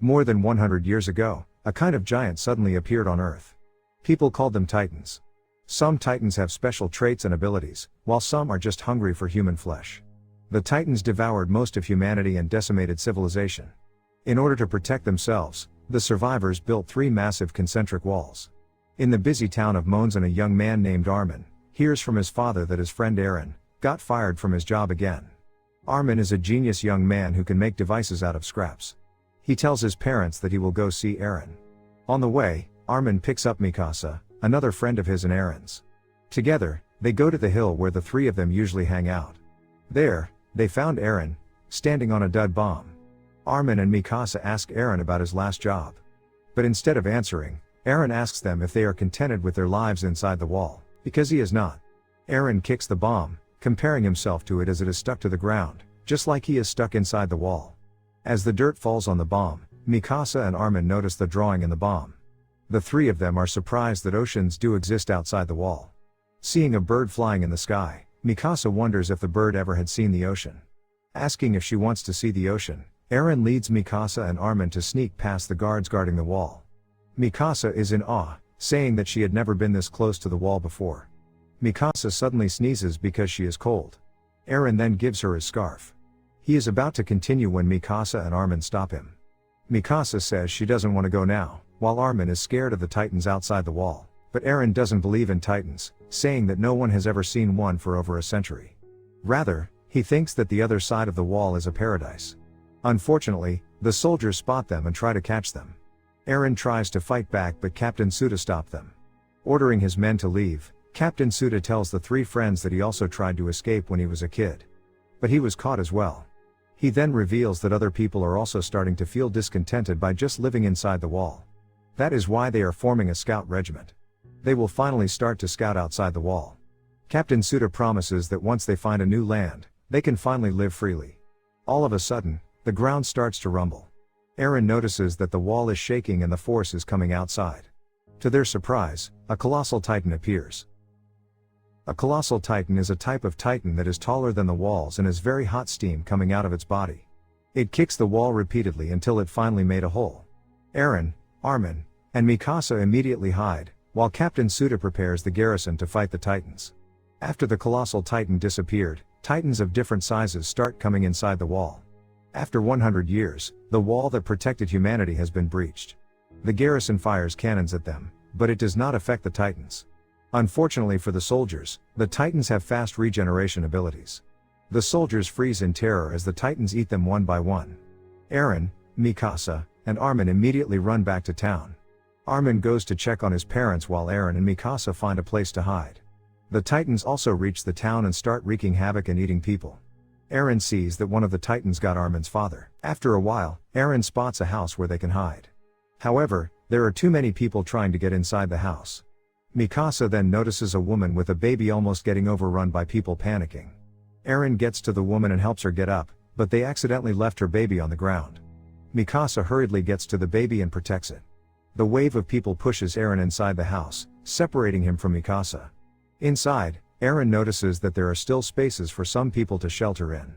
More than 100 years ago, a kind of giant suddenly appeared on Earth. People called them Titans. Some Titans have special traits and abilities, while some are just hungry for human flesh. The Titans devoured most of humanity and decimated civilization. In order to protect themselves, the survivors built 3 massive concentric walls. In the busy town of Monzon, a young man named Armin hears from his father that his friend Aaron got fired from his job again. Armin is a genius young man who can make devices out of scraps. He tells his parents that he will go see Aaron. On the way, Armin picks up Mikasa, another friend of his and Aaron's. Together, they go to the hill where the 3 of them usually hang out. There, they found Aaron, standing on a dud bomb. Armin and Mikasa ask Aaron about his last job. But instead of answering, Aaron asks them if they are contented with their lives inside the wall, because he is not. Aaron kicks the bomb, comparing himself to it as it is stuck to the ground, just like he is stuck inside the wall. As the dirt falls on the bomb, Mikasa and Armin notice the drawing in the bomb. The 3 of them are surprised that oceans do exist outside the wall. Seeing a bird flying in the sky, Mikasa wonders if the bird ever had seen the ocean. Asking if she wants to see the ocean, Aaron leads Mikasa and Armin to sneak past the guards guarding the wall. Mikasa is in awe, saying that she had never been this close to the wall before. Mikasa suddenly sneezes because she is cold. Aaron then gives her his scarf. He is about to continue when Mikasa and Armin stop him. Mikasa says she doesn't want to go now, while Armin is scared of the Titans outside the wall. But Aaron doesn't believe in Titans, saying that no one has ever seen one for over a century. Rather, he thinks that the other side of the wall is a paradise. Unfortunately, the soldiers spot them and try to catch them. Aaron tries to fight back, but Captain Suda stopped them. Ordering his men to leave, Captain Suda tells the 3 friends that he also tried to escape when he was a kid. But he was caught as well. He then reveals that other people are also starting to feel discontented by just living inside the wall. That is why they are forming a scout regiment. They will finally start to scout outside the wall. Captain Suda promises that once they find a new land, they can finally live freely. All of a sudden, the ground starts to rumble. Aaron notices that the wall is shaking and the force is coming outside. To their surprise, a colossal titan appears. A colossal titan is a type of titan that is taller than the walls and has very hot steam coming out of its body. It kicks the wall repeatedly until it finally made a hole. Aaron, Armin, and Mikasa immediately hide, while Captain Suda prepares the garrison to fight the Titans. After the colossal titan disappeared, Titans of different sizes start coming inside the wall. After 100 years, the wall that protected humanity has been breached. The garrison fires cannons at them, but it does not affect the Titans. Unfortunately for the soldiers, the Titans have fast regeneration abilities. The soldiers freeze in terror as the Titans eat them one by one. Aaron, Mikasa, and Armin immediately run back to town. Armin goes to check on his parents while Aaron and Mikasa find a place to hide. The Titans also reach the town and start wreaking havoc and eating people. Aaron sees that one of the Titans got Armin's father. After a while, Aaron spots a house where they can hide. However, there are too many people trying to get inside the house. Mikasa then notices a woman with a baby almost getting overrun by people panicking. Aaron gets to the woman and helps her get up, but they accidentally left her baby on the ground. Mikasa hurriedly gets to the baby and protects it. The wave of people pushes Aaron inside the house, separating him from Mikasa. Inside, Aaron notices that there are still spaces for some people to shelter in.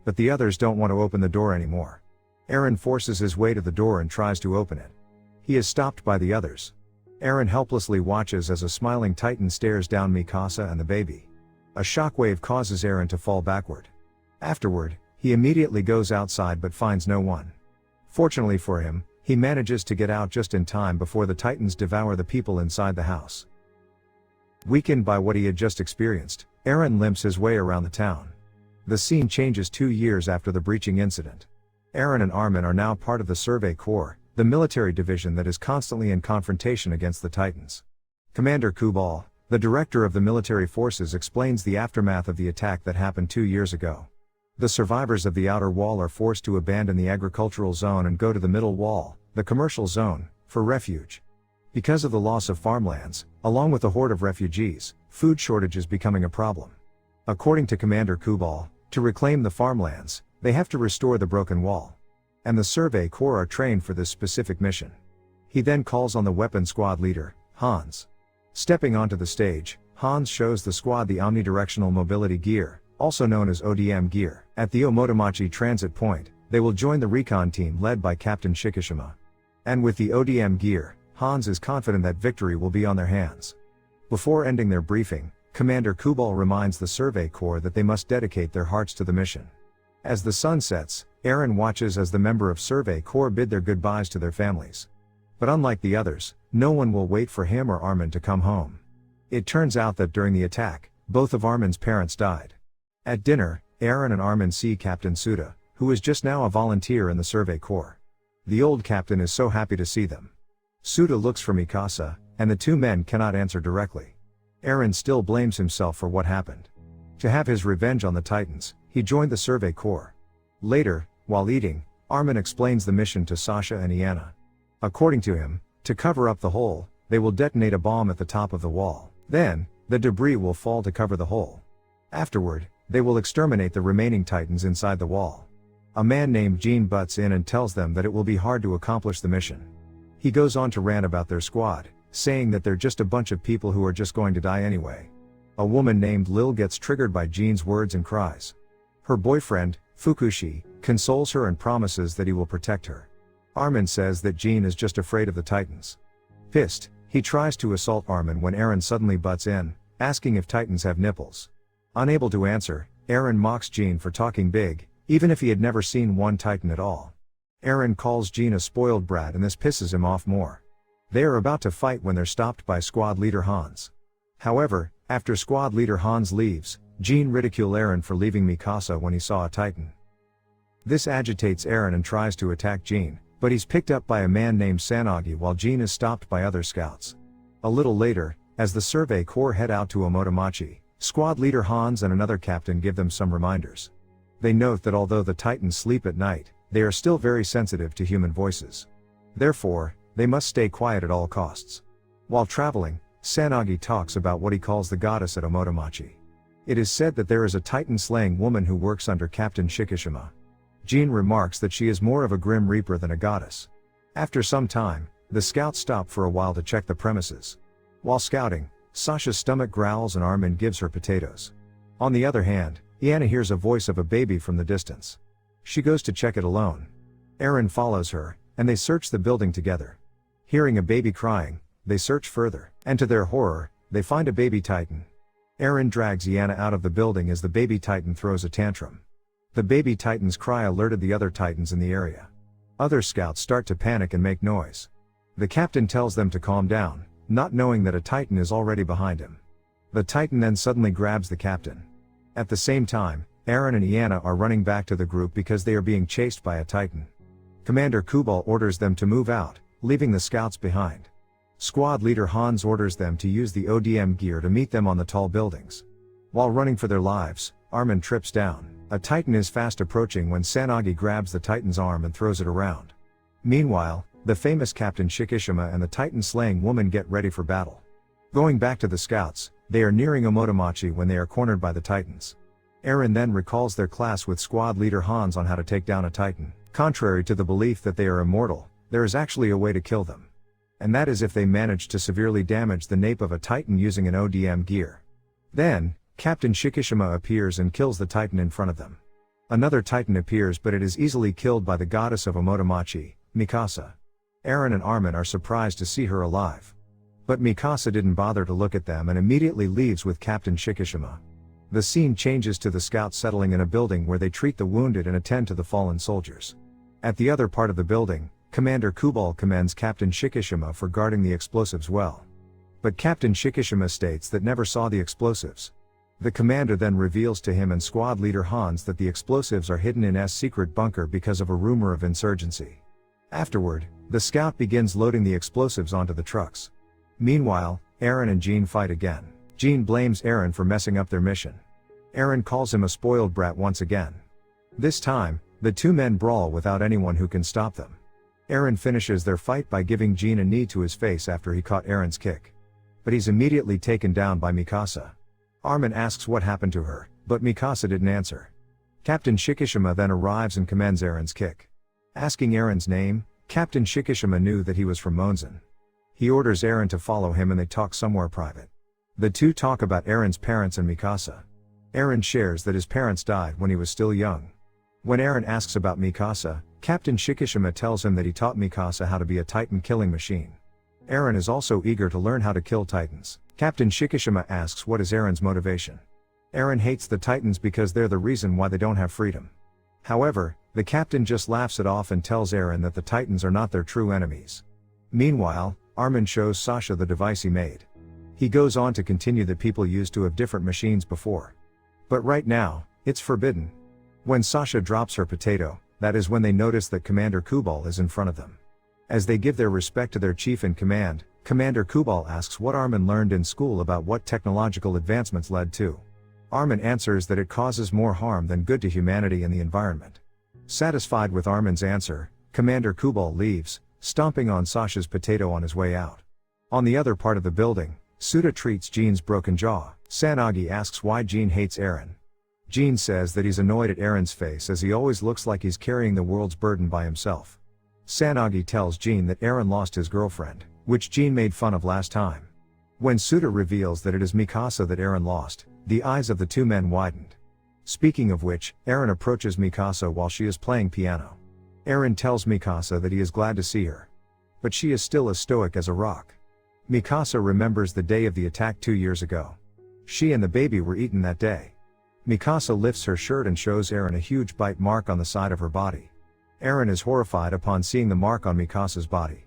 But the others don't want to open the door anymore. Aaron forces his way to the door and tries to open it. He is stopped by the others. Aaron helplessly watches as a smiling Titan stares down Mikasa and the baby. A shockwave causes Aaron to fall backward. Afterward, he immediately goes outside but finds no one. Fortunately for him, he manages to get out just in time before the Titans devour the people inside the house. Weakened by what he had just experienced, Aaron limps his way around the town. The scene changes 2 years after the breaching incident. Aaron and Armin are now part of the Survey Corps, the military division that is constantly in confrontation against the Titans. Commander Kubal, the director of the military forces, explains the aftermath of the attack that happened 2 years ago. The survivors of the outer wall are forced to abandon the agricultural zone and go to the middle wall, the commercial zone, for refuge. Because of the loss of farmlands, along with the horde of refugees, food shortage is becoming a problem. According to Commander Kubal, to reclaim the farmlands, they have to restore the broken wall. And the Survey Corps are trained for this specific mission. He then calls on the weapon squad leader, Hans. Stepping onto the stage, Hans shows the squad the omnidirectional mobility gear, also known as ODM gear. At the Omotomachi transit point, they will join the recon team led by Captain Shikishima. And with the ODM gear, Hans is confident that victory will be on their hands. Before ending their briefing, Commander Kubal reminds the Survey Corps that they must dedicate their hearts to the mission. As the sun sets, Eren watches as the member of Survey Corps bid their goodbyes to their families. But unlike the others, no one will wait for him or Armin to come home. It turns out that during the attack, both of Armin's parents died. At dinner, Eren and Armin see Captain Suda, who is just now a volunteer in the Survey Corps. The old captain is so happy to see them. Suda looks for Mikasa, and the two men cannot answer directly. Eren still blames himself for what happened. To have his revenge on the Titans, he joined the Survey Corps. Later, while eating, Armin explains the mission to Sasha and Iana. According to him, to cover up the hole, they will detonate a bomb at the top of the wall. Then, the debris will fall to cover the hole. Afterward, they will exterminate the remaining Titans inside the wall. A man named Jean butts in and tells them that it will be hard to accomplish the mission. He goes on to rant about their squad, saying that they're just a bunch of people who are just going to die anyway. A woman named Lil gets triggered by Jean's words and cries. Her boyfriend, Fukushi, consoles her and promises that he will protect her. Armin says that Jean is just afraid of the Titans. Pissed, he tries to assault Armin when Eren suddenly butts in, asking if Titans have nipples. Unable to answer, Eren mocks Jean for talking big, even if he had never seen one Titan at all. Eren calls Jean a spoiled brat and this pisses him off more. They are about to fight when they're stopped by squad leader Hans. However, after squad leader Hans leaves, Jean ridicules Eren for leaving Mikasa when he saw a Titan. This agitates Eren and tries to attack Jean, but he's picked up by a man named Sanagi while Jean is stopped by other scouts. A little later, as the Survey Corps head out to Omotomachi, squad leader Hans and another captain give them some reminders. They note that although the Titans sleep at night, they are still very sensitive to human voices. Therefore, they must stay quiet at all costs. While traveling, Sanagi talks about what he calls the goddess at Omotomachi. It is said that there is a Titan-slaying woman who works under Captain Shikishima. Jean remarks that she is more of a grim reaper than a goddess. After some time, the scouts stop for a while to check the premises. While scouting, Sasha's stomach growls and Armin gives her potatoes. On the other hand, Iana hears a voice of a baby from the distance. She goes to check it alone. Eren follows her, and they search the building together. Hearing a baby crying, they search further, and to their horror, they find a baby Titan. Eren drags Iana out of the building as the baby Titan throws a tantrum. The baby Titan's cry alerted the other Titans in the area. Other scouts start to panic and make noise. The captain tells them to calm down, not knowing that a Titan is already behind him. The Titan then suddenly grabs the captain. At the same time, Eren and Iana are running back to the group because they are being chased by a Titan. Commander Kubal orders them to move out, leaving the scouts behind. Squad leader Hans orders them to use the ODM gear to meet them on the tall buildings. While running for their lives, Armin trips down. A Titan is fast approaching when Sanagi grabs the Titan's arm and throws it around. Meanwhile, the famous Captain Shikishima and the Titan-slaying woman get ready for battle. Going back to the scouts, they are nearing Omotomachi when they are cornered by the Titans. Eren then recalls their class with squad leader Hans on how to take down a Titan. Contrary to the belief that they are immortal, there is actually a way to kill them. And that is if they manage to severely damage the nape of a Titan using an ODM gear. Then, Captain Shikishima appears and kills the Titan in front of them. Another Titan appears but it is easily killed by the goddess of Omotomachi, Mikasa. Eren and Armin are surprised to see her alive. But Mikasa didn't bother to look at them and immediately leaves with Captain Shikishima. The scene changes to the scouts settling in a building where they treat the wounded and attend to the fallen soldiers. At the other part of the building, Commander Kubal commends Captain Shikishima for guarding the explosives well. But Captain Shikishima states that never saw the explosives. The commander then reveals to him and squad leader Hans that the explosives are hidden in S secret bunker because of a rumor of insurgency. Afterward, the scout begins loading the explosives onto the trucks. Meanwhile, Eren and Jean fight again. Jean blames Eren for messing up their mission. Eren calls him a spoiled brat once again. This time, the two men brawl without anyone who can stop them. Eren finishes their fight by giving Jean a knee to his face after he caught Eren's kick. But he's immediately taken down by Mikasa. Armin asks what happened to her, but Mikasa didn't answer. Captain Shikishima then arrives and commends Eren's kick. Asking Eren's name, Captain Shikishima knew that he was from Monzen. He orders Eren to follow him and they talk somewhere private. The two talk about Eren's parents and Mikasa. Eren shares that his parents died when he was still young. When Eren asks about Mikasa, Captain Shikishima tells him that he taught Mikasa how to be a Titan killing machine. Eren is also eager to learn how to kill Titans. Captain Shikishima asks what is Eren's motivation. Eren hates the Titans because they're the reason why they don't have freedom. However, the captain just laughs it off and tells Eren that the Titans are not their true enemies. Meanwhile, Armin shows Sasha the device he made. He goes on to continue that people used to have different machines before. But right now, it's forbidden. When Sasha drops her potato, that is when they notice that Commander Kubal is in front of them. As they give their respect to their chief in command, Commander Kubal asks what Armin learned in school about what technological advancements led to. Armin answers that it causes more harm than good to humanity and the environment. Satisfied with Armin's answer, Commander Kubal leaves, stomping on Sasha's potato on his way out. On the other part of the building, Suda treats Jean's broken jaw. Sanagi asks why Jean hates Eren. Jean says that he's annoyed at Eren's face as he always looks like he's carrying the world's burden by himself. Sanagi tells Jean that Eren lost his girlfriend, which Jean made fun of last time. When Suda reveals that it is Mikasa that Eren lost, the eyes of the two men widened. Speaking of which, Eren approaches Mikasa while she is playing piano. Eren tells Mikasa that he is glad to see her. But she is still as stoic as a rock. Mikasa remembers the day of the attack 2 years ago. She and the baby were eaten that day. Mikasa lifts her shirt and shows Eren a huge bite mark on the side of her body. Eren is horrified upon seeing the mark on Mikasa's body.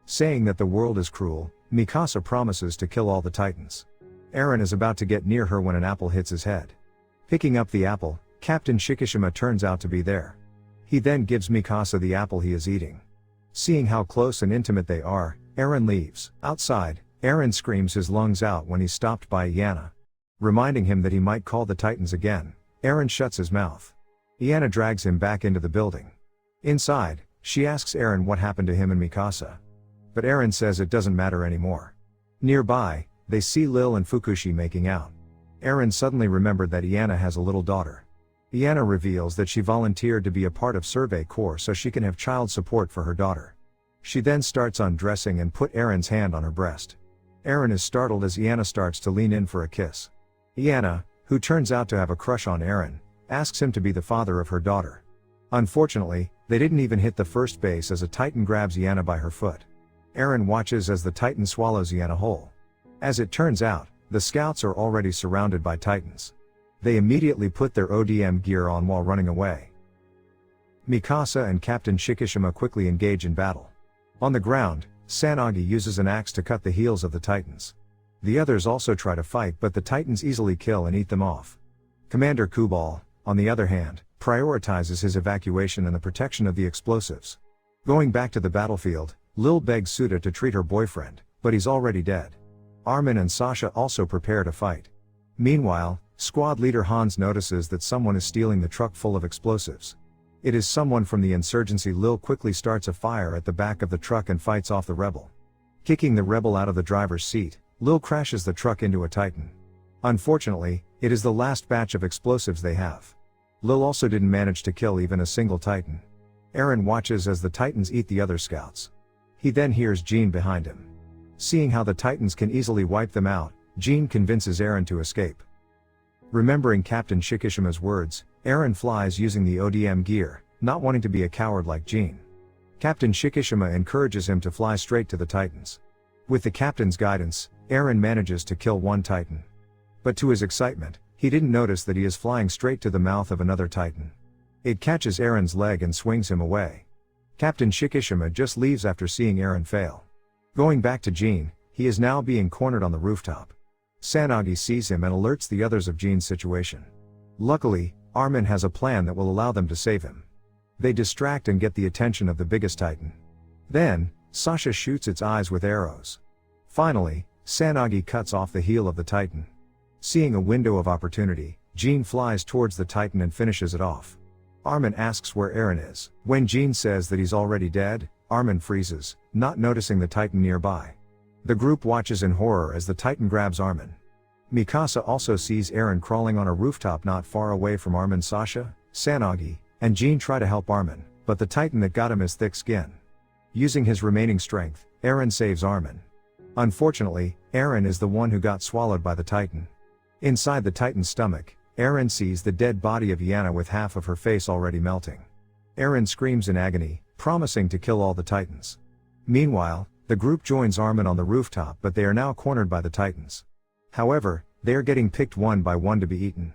Saying that the world is cruel, Mikasa promises to kill all the Titans. Eren is about to get near her when an apple hits his head. Picking up the apple, Captain Shikishima turns out to be there. He then gives Mikasa the apple he is eating. Seeing how close and intimate they are, Eren leaves. Outside, Eren screams his lungs out when he's stopped by Iana. Reminding him that he might call the Titans again, Eren shuts his mouth. Iana drags him back into the building. Inside, she asks Eren what happened to him and Mikasa. But Eren says it doesn't matter anymore. Nearby, they see Lil and Fukushi making out. Eren suddenly remembered that Iana has a little daughter. Iana reveals that she volunteered to be a part of Survey Corps so she can have child support for her daughter. She then starts undressing and put Eren's hand on her breast. Eren is startled as Iana starts to lean in for a kiss. Iana, who turns out to have a crush on Eren, asks him to be the father of her daughter. Unfortunately, they didn't even hit the first base as a Titan grabs Iana by her foot. Eren watches as the Titan swallows Iana whole. As it turns out, the scouts are already surrounded by Titans. They immediately put their ODM gear on while running away. Mikasa and Captain Shikishima quickly engage in battle. On the ground, Sanagi uses an axe to cut the heels of the Titans. The others also try to fight but the Titans easily kill and eat them off. Commander Kubal, on the other hand, prioritizes his evacuation and the protection of the explosives. Going back to the battlefield, Lil begs Suda to treat her boyfriend, but he's already dead. Armin and Sasha also prepare to fight. Meanwhile, squad leader Hans notices that someone is stealing the truck full of explosives. It is someone from the insurgency. Lil quickly starts a fire at the back of the truck and fights off the rebel. Kicking the rebel out of the driver's seat, Lil crashes the truck into a Titan. Unfortunately, it is the last batch of explosives they have. Lil also didn't manage to kill even a single Titan. Eren watches as the Titans eat the other scouts. He then hears Jean behind him. Seeing how the Titans can easily wipe them out, Jean convinces Eren to escape. Remembering Captain Shikishima's words, Eren flies using the ODM gear, not wanting to be a coward like Jean. Captain Shikishima encourages him to fly straight to the Titans. With the captain's guidance, Eren manages to kill one Titan. But to his excitement, he didn't notice that he is flying straight to the mouth of another Titan. It catches Eren's leg and swings him away. Captain Shikishima just leaves after seeing Eren fail. Going back to Jean, he is now being cornered on the rooftop. Sanagi sees him and alerts the others of Jean's situation. Luckily, Armin has a plan that will allow them to save him. They distract and get the attention of the biggest Titan. Then, Sasha shoots its eyes with arrows. Finally, Sanagi cuts off the heel of the Titan. Seeing a window of opportunity, Jean flies towards the Titan and finishes it off. Armin asks where Eren is. When Jean says that he's already dead, Armin freezes, not noticing the Titan nearby. The group watches in horror as the Titan grabs Armin. Mikasa also sees Eren crawling on a rooftop not far away from Armin. Sasha, Sanagi, and Jean try to help Armin, but the Titan that got him is thick skin. Using his remaining strength, Eren saves Armin. Unfortunately, Eren is the one who got swallowed by the Titan. Inside the Titan's stomach, Eren sees the dead body of Yana with half of her face already melting. Eren screams in agony, promising to kill all the Titans. Meanwhile, the group joins Armin on the rooftop, but they are now cornered by the Titans. However, they are getting picked one by one to be eaten.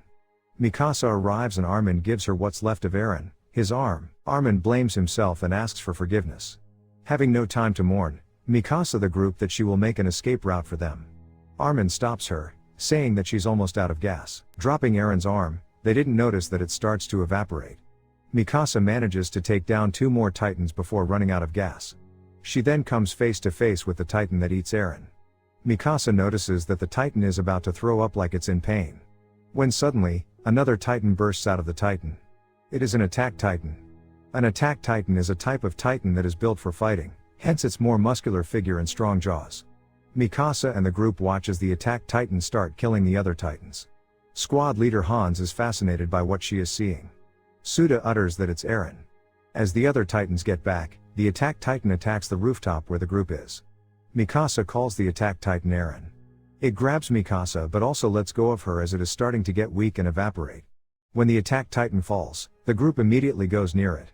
Mikasa arrives and Armin gives her what's left of Eren, his arm. Armin blames himself and asks for forgiveness. Having no time to mourn, Mikasa the group that she will make an escape route for them. Armin stops her, saying that she's almost out of gas. Dropping Eren's arm, they didn't notice that it starts to evaporate. Mikasa manages to take down 2 more Titans before running out of gas. She then comes face to face with the Titan that eats Eren. Mikasa notices that the Titan is about to throw up like it's in pain. When suddenly, another Titan bursts out of the Titan. It is an attack Titan. An attack Titan is a type of Titan that is built for fighting, hence its more muscular figure and strong jaws. Mikasa and the group watch as the attack Titans start killing the other Titans. Squad leader Hans is fascinated by what she is seeing. Suda utters that it's Eren. As the other Titans get back, the attack Titan attacks the rooftop where the group is. Mikasa calls the attack Titan Eren. It grabs Mikasa but also lets go of her as it is starting to get weak and evaporate. When the attack Titan falls, the group immediately goes near it.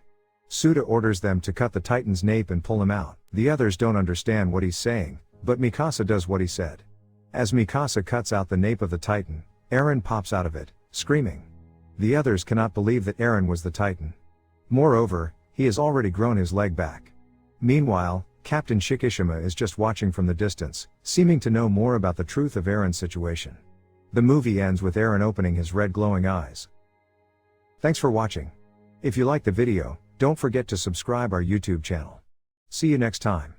Suda orders them to cut the Titan's nape and pull him out. The others don't understand what he's saying, but Mikasa does what he said. As Mikasa cuts out the nape of the Titan, Eren pops out of it, screaming. The others cannot believe that Eren was the Titan. Moreover, he has already grown his leg back. Meanwhile, Captain Shikishima is just watching from the distance, seeming to know more about the truth of Eren's situation. The movie ends with Eren opening his red glowing eyes. Thanks for watching. If you liked the video, don't forget to subscribe our YouTube channel. See you next time.